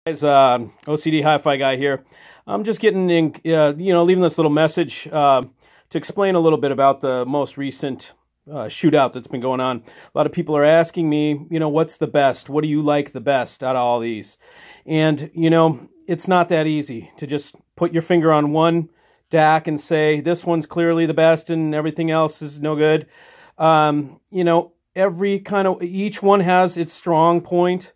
Guys, OCD Hi-Fi guy here. I'm just getting in, leaving this little message to explain a little bit about the most recent shootout that's been going on. A lot of people are asking me, what's the best? What do you like the best out of all these? And, it's not that easy to just put your finger on one DAC and say, this one's clearly the best and everything else is no good. Each one has its strong point.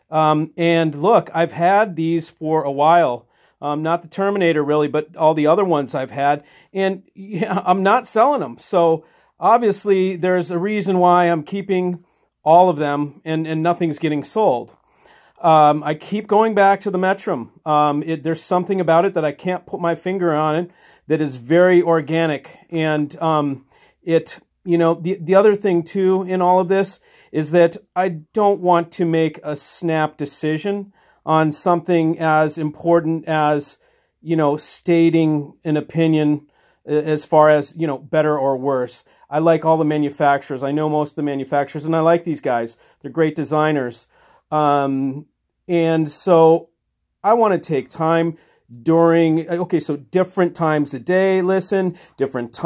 And look, I've had these for a while, not the Terminator really, but all the other ones I've had, and I'm not selling them. So obviously there's a reason why I'm keeping all of them and nothing's getting sold. I keep going back to the Metrum. There's something about it that I can't put my finger on it that is very organic. And the other thing too in all of this is that I don't want to make a snap decision on something as important as, stating an opinion as far as, better or worse. I like all the manufacturers. I know most of the manufacturers, and I like these guys. They're great designers. And so I want to take time during, so different times a day, listen, different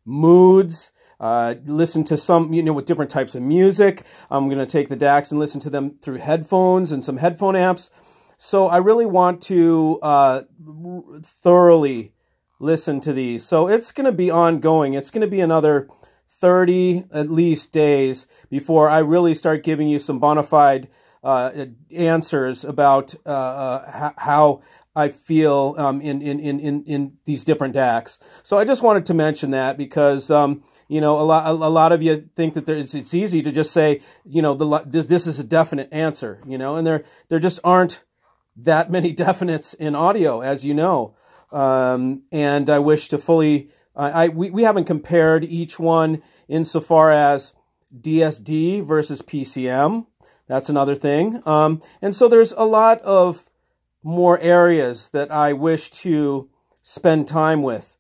moods, listen to some, with different types of music. I'm going to take the DACs and listen to them through headphones and some headphone apps. So I really want to thoroughly listen to these. So it's going to be ongoing. It's going to be another 30 at least days before I really start giving you some bona fide answers about how I feel in these different DACs. So I just wanted to mention that because a lot of you think that it's easy to just say this is a definite answer, and there just aren't that many definites in audio, as you know. And I wish to fully we haven't compared each one insofar as DSD versus PCM. That's another thing. And so there's a lot of more areas that I wish to spend time with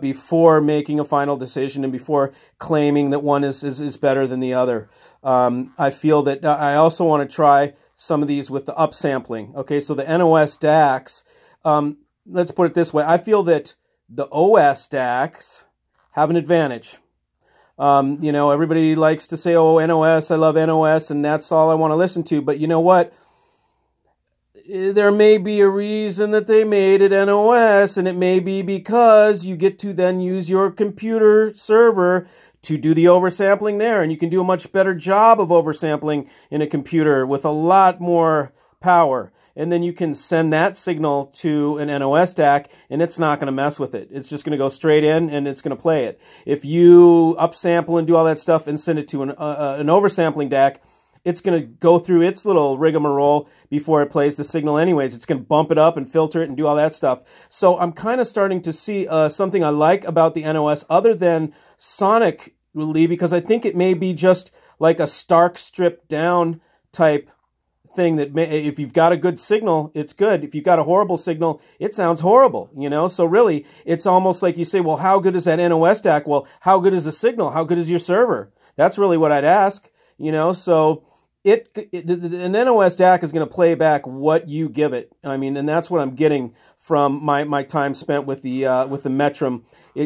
before making a final decision and before claiming that one is better than the other. I feel that I also want to try some of these with the upsampling. Okay, so the NOS DACs, let's put it this way. I feel that the OS DACs have an advantage. Everybody likes to say, oh, NOS, I love NOS, and that's all I want to listen to. But you know what? There may be a reason that they made it NOS, and it may be because you get to then use your computer server to do the oversampling there, and you can do a much better job of oversampling in a computer with a lot more power. And then you can send that signal to an NOS DAC, and it's not going to mess with it. It's just going to go straight in, and it's going to play it. If you upsample and do all that stuff and send it to an oversampling DAC, it's going to go through its little rigmarole before it plays the signal anyways. It's going to bump it up and filter it and do all that stuff. So I'm kind of starting to see something I like about the NOS other than sonically, because I think it may be just like a stark stripped down type thing that if you've got a good signal, it's good. If you've got a horrible signal, it sounds horrible, So really, it's almost like you say, well, how good is that NOS DAC? Well, how good is the signal? How good is your server? That's really what I'd ask, So an NOS DAC is going to play back what you give it. And that's what I'm getting from my time spent with the Metrum,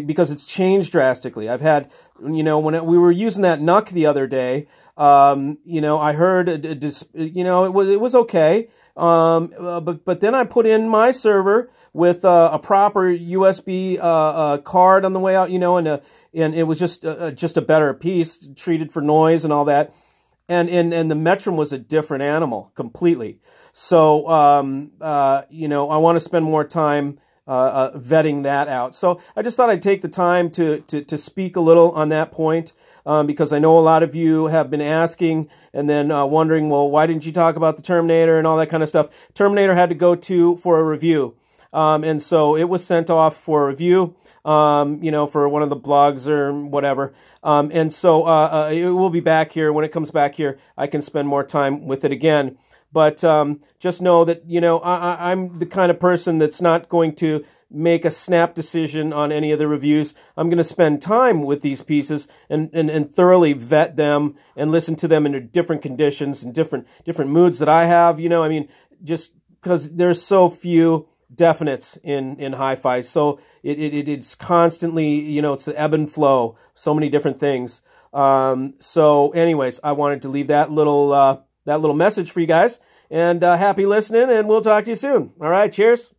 because it's changed drastically. I've had, when we were using that NUC the other day, I heard, it was okay. But then I put in my server with a proper USB card on the way out, and it was just a better piece, treated for noise and all that. And the Metrum was a different animal completely. So, I want to spend more time vetting that out. So I just thought I'd take the time to speak a little on that point, because I know a lot of you have been asking and then wondering, well, why didn't you talk about the Terminator and all that kind of stuff? Terminator had to go for a review. And so it was sent off for review, for one of the blogs or whatever. And so it will be back here. When it comes back here, I can spend more time with it again. But just know that, I'm the kind of person that's not going to make a snap decision on any of the reviews. I'm going to spend time with these pieces and thoroughly vet them and listen to them in different conditions and different moods that I have. You know, I mean, just because there's so few definites in hi-fi, so it's constantly, you know, it's the ebb and flow, so many different things. So anyways, I wanted to leave that little message for you guys, and happy listening, and we'll talk to you soon. All right, cheers.